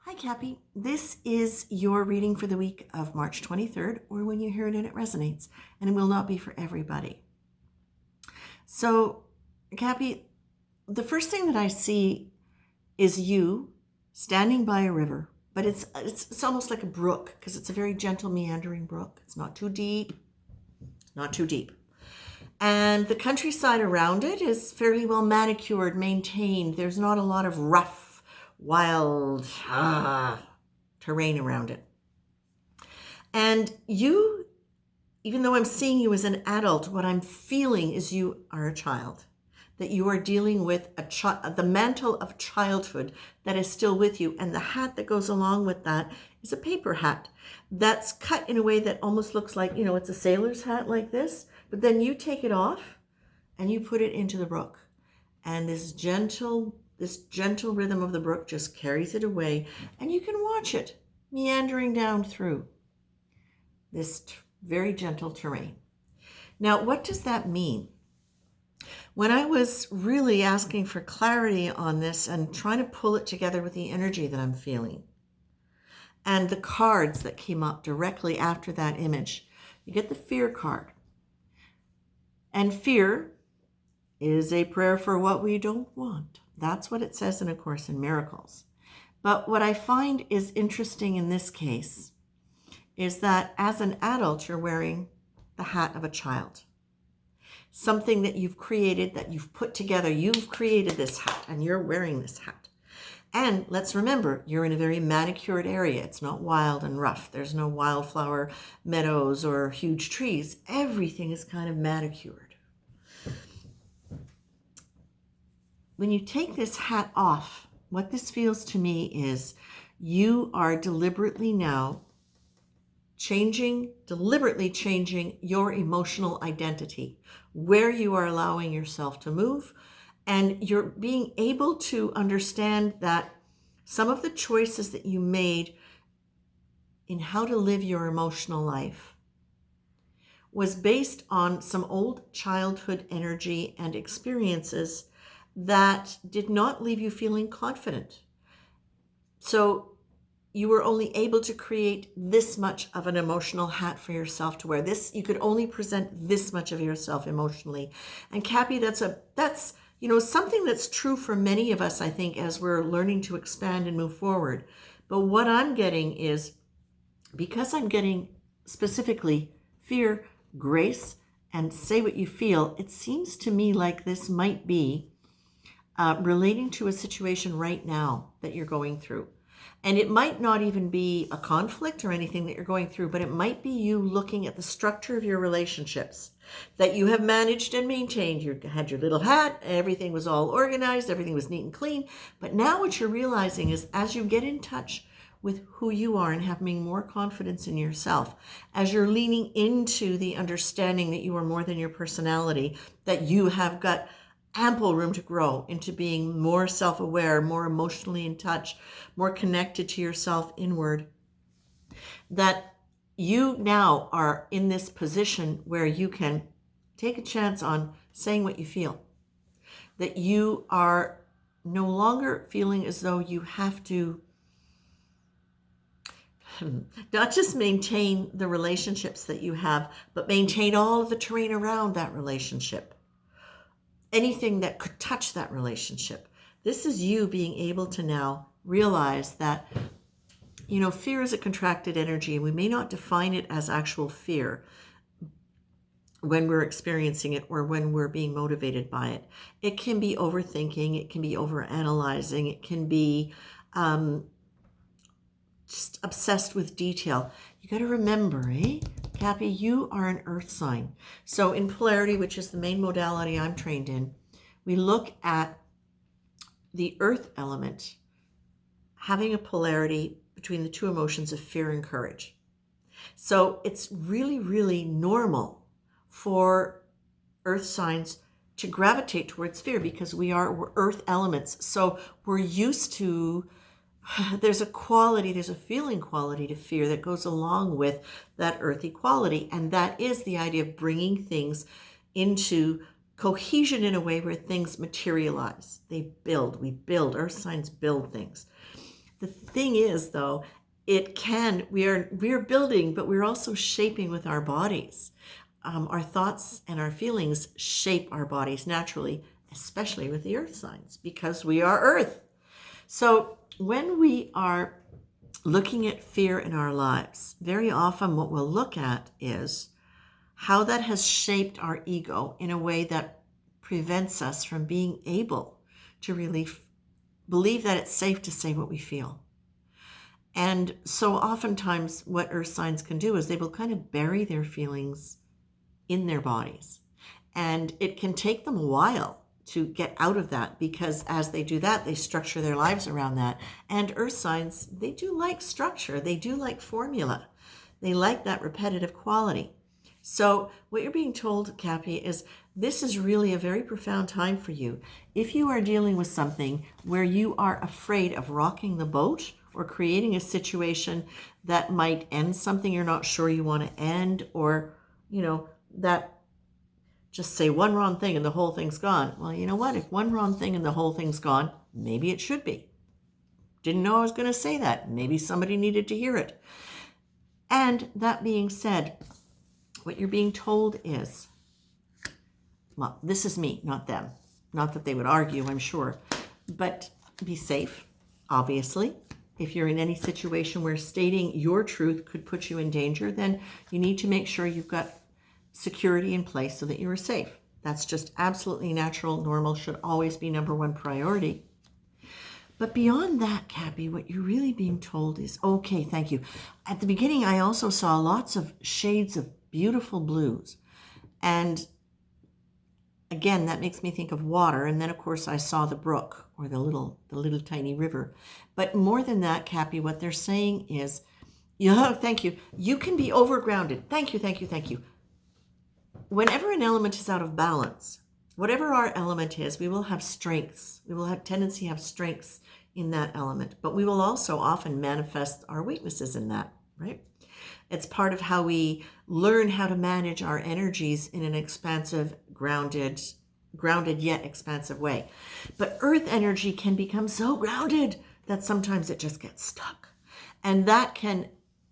Hi, Cappy. This is your reading for the week of March 23rd, or when you hear it and it resonates, and it will not be for everybody. So, Cappy, the first thing that I see is you standing by a river, but it's almost like a brook because it's a very gentle meandering brook. It's not too deep, not too deep. And the countryside around it is fairly well manicured, maintained. There's not a lot of rough, wild terrain around it. And you, even though I'm seeing you as an adult, what I'm feeling is you are a child, that you are dealing with the mantle of childhood that is still with you. And the hat that goes along with that is a paper hat that's cut in a way that almost looks like, it's a sailor's hat like this, but then you take it off and you put it into the brook. And this gentle rhythm of the brook just carries it away, and you can watch it meandering down through this very gentle terrain. Now, what does that mean? When I was really asking for clarity on this and trying to pull it together with the energy that I'm feeling and the cards that came up directly after that image, you get the fear card. And fear is a prayer for what we don't want. That's what it says in A Course in Miracles. But what I find is interesting in this case is that as an adult, you're wearing the hat of a child. Something that you've created, that you've put together. You've created this hat and you're wearing this hat. And let's remember, you're in a very manicured area. It's not wild and rough. There's no wildflower meadows or huge trees. Everything is kind of manicured. When you take this hat off, what this feels to me is you are deliberately changing your emotional identity, where you are allowing yourself to move, and you're being able to understand that some of the choices that you made in how to live your emotional life was based on some old childhood energy and experiences that did not leave you feeling confident. So you were only able to create this much of an emotional hat for yourself to wear. You could only present this much of yourself emotionally. And Cappy, that's something that's true for many of us, I think, as we're learning to expand and move forward. But what I'm getting is, because I'm getting specifically fear, grace, and say what you feel, it seems to me like this might be relating to a situation right now that you're going through. And it might not even be a conflict or anything that you're going through, but it might be you looking at the structure of your relationships that you have managed and maintained. You had your little hat, everything was all organized, everything was neat and clean. But now what you're realizing is, as you get in touch with who you are and having more confidence in yourself, as you're leaning into the understanding that you are more than your personality, that you have got ample room to grow into being more self-aware, more emotionally in touch, more connected to yourself inward, that you now are in this position where you can take a chance on saying what you feel, that you are no longer feeling as though you have to not just maintain the relationships that you have, but maintain all of the terrain around that relationship. Anything that could touch that relationship. This is you being able to now realize that, fear is a contracted energy, and we may not define it as actual fear when we're experiencing it or when we're being motivated by it. It can be overthinking, it can be overanalyzing, it can be just obsessed with detail. You got to remember, Cappy, you are an earth sign. So in polarity, which is the main modality I'm trained in, we look at the earth element having a polarity between the two emotions of fear and courage. So it's really, really normal for earth signs to gravitate towards fear because we're earth elements. So we're used to, there's a feeling quality to fear that goes along with that earthy quality. And that is the idea of bringing things into cohesion in a way where things materialize. We build, earth signs build things. The thing is, though, we are building, but we're also shaping with our bodies. Our thoughts and our feelings shape our bodies naturally, especially with the earth signs, because we are earth. So when we are looking at fear in our lives, very often what we'll look at is how that has shaped our ego in a way that prevents us from being able to really believe that it's safe to say what we feel. And so oftentimes what earth signs can do is they will kind of bury their feelings in their bodies. And it can take them a while to get out of that, because as they do that, they structure their lives around that. And earth signs, they do like structure. They do like formula. They like that repetitive quality. So what you're being told, Cappy, is this is really a very profound time for you. If you are dealing with something where you are afraid of rocking the boat or creating a situation that might end something you're not sure you want to end, or, that just say one wrong thing and the whole thing's gone. Well, you know what? If one wrong thing and the whole thing's gone, maybe it should be. Didn't know I was going to say that. Maybe somebody needed to hear it. And that being said, what you're being told is, well, this is me, not them. Not that they would argue, I'm sure. But be safe, obviously. If you're in any situation where stating your truth could put you in danger, then you need to make sure you've got security in place so that you are safe. That's just absolutely natural, normal, should always be number one priority. But beyond that, Cappy, what you're really being told is, okay, thank you. At the beginning, I also saw lots of shades of beautiful blues. And again, that makes me think of water. And then, of course, I saw the brook, or the little tiny river. But more than that, Cappy, what they're saying is, yeah, thank you. You can be overgrounded. Thank you, thank you, thank you. Whenever an element is out of balance, whatever our element is, we will have strengths. We will have tendency to have strengths in that element, but we will also often manifest our weaknesses in that, right? It's part of how we learn how to manage our energies in an expansive, grounded yet expansive way. But earth energy can become so grounded that sometimes it just gets stuck. And that can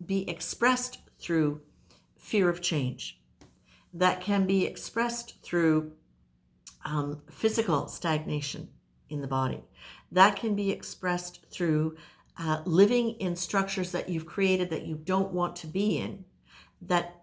be expressed through fear of change. That can be expressed through physical stagnation in the body. That can be expressed through living in structures that you've created that you don't want to be in, that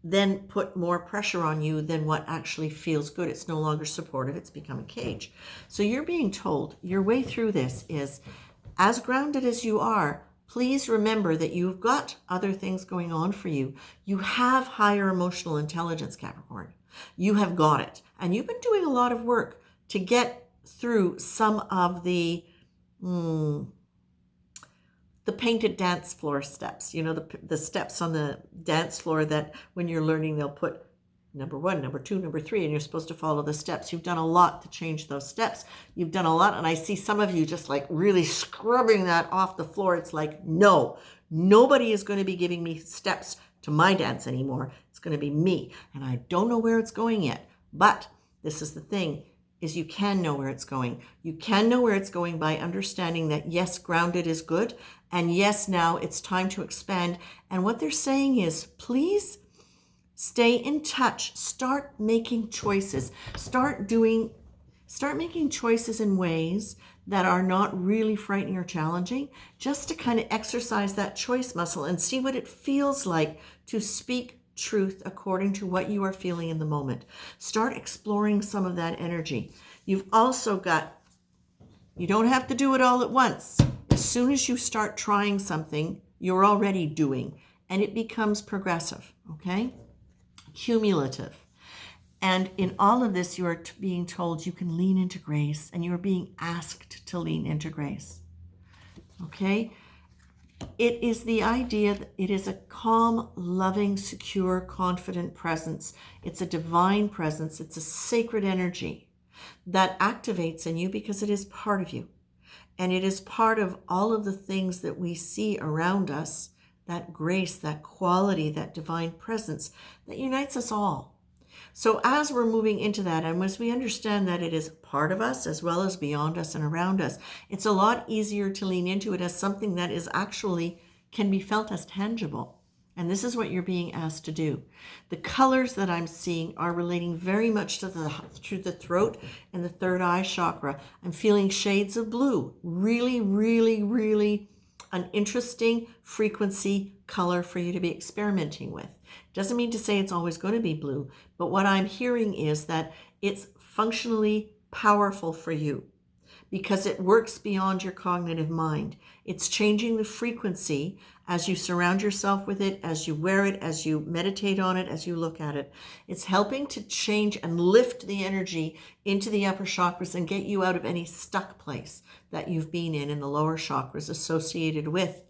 then put more pressure on you than what actually feels good. It's no longer supportive. It's become a cage. So you're being told your way through this is, as grounded as you are, please remember that you've got other things going on for you. You have higher emotional intelligence, Capricorn. You have got it. And you've been doing a lot of work to get through some of the painted dance floor steps. The steps on the dance floor that when you're learning, they'll put number 1, number 2, number 3, and you're supposed to follow the steps. You've done a lot to change those steps. You've done a lot, and I see some of you just like really scrubbing that off the floor. It's like, no, nobody is going to be giving me steps to my dance anymore. It's going to be me, and I don't know where it's going yet. But this is the thing, is you can know where it's going. You can know where it's going by understanding that, yes, grounded is good, and yes, now it's time to expand. And what they're saying is, please stay in touch. Start making choices. Start making choices in ways that are not really frightening or challenging, just to kind of exercise that choice muscle and see what it feels like to speak truth according to what you are feeling in the moment. Start exploring some of that energy. You've also got, you don't have to do it all at once. As soon as you start trying something, you're already doing, and it becomes progressive, okay? Cumulative. And in all of this, you are being told you can lean into grace, and you are being asked to lean into grace. Okay? It is the idea that it is a calm, loving, secure, confident presence. It's a divine presence. It's a sacred energy that activates in you because it is part of you. And it is part of all of the things that we see around us, that grace, that quality, that divine presence that unites us all. So as we're moving into that, and as we understand that it is part of us as well as beyond us and around us, it's a lot easier to lean into it as something that is actually can be felt as tangible. And this is what you're being asked to do. The colors that I'm seeing are relating very much to the throat and the third eye chakra. I'm feeling shades of blue. Really, really, really an interesting frequency color for you to be experimenting with. Doesn't mean to say it's always going to be blue, but what I'm hearing is that it's functionally powerful for you because it works beyond your cognitive mind. It's changing the frequency as you surround yourself with it, as you wear it, as you meditate on it, as you look at it. It's helping to change and lift the energy into the upper chakras and get you out of any stuck place that you've been in the lower chakras associated with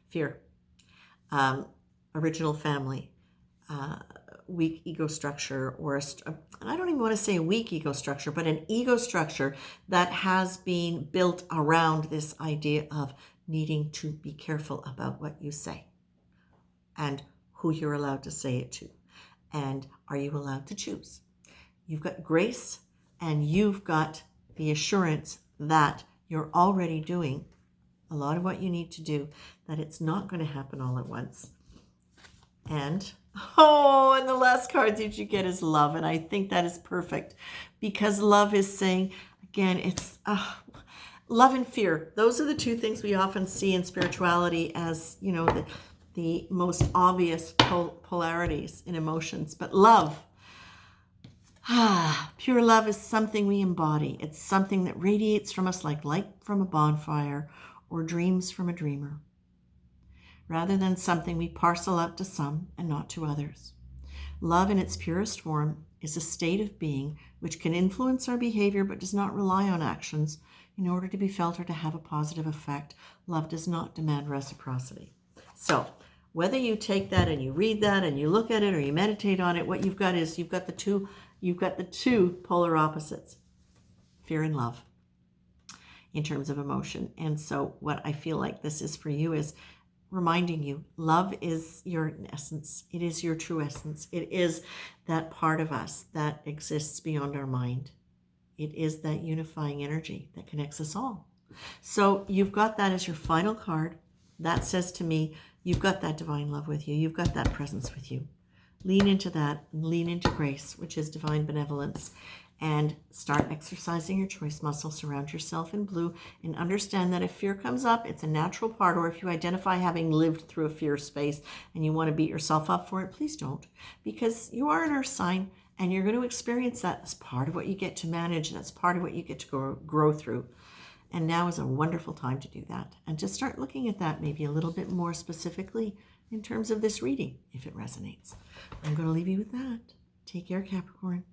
fear, original family, weak ego structure, or I don't even want to say a weak ego structure, but an ego structure that has been built around this idea of needing to be careful about what you say and who you're allowed to say it to. And are you allowed to choose? You've got grace and you've got the assurance that you're already doing a lot of what you need to do, that it's not going to happen all at once. And the last card that you get is love. And I think that is perfect because love is saying, again, it's love and fear. Those are the two things we often see in spirituality as, the most obvious polarities in emotions. But love, pure love is something we embody. It's something that radiates from us like light from a bonfire or dreams from a dreamer, rather than something we parcel out to some and not to others. Love in its purest form is a state of being which can influence our behavior but does not rely on actions in order to be felt or to have a positive effect. Love does not demand reciprocity. So whether you take that and you read that and you look at it or you meditate on it, what you've got is you've got the two polar opposites, fear and love, in terms of emotion. And so what I feel like this is for you is reminding you, love is your essence. It is your true essence. It is that part of us that exists beyond our mind. It is that unifying energy that connects us all. So you've got that as your final card. That says to me, you've got that divine love with you. You've got that presence with you. Lean into that and lean into grace, which is divine benevolence, and start exercising your choice muscle. Surround yourself in blue and understand that if fear comes up, it's a natural part, or if you identify having lived through a fear space and you want to beat yourself up for it, please don't, because you are an earth sign and you're going to experience that as part of what you get to manage. That's part of what you get to grow through. And now is a wonderful time to do that and to start looking at that maybe a little bit more specifically in terms of this reading, if it resonates. I'm going to leave you with that. Take care, Capricorn.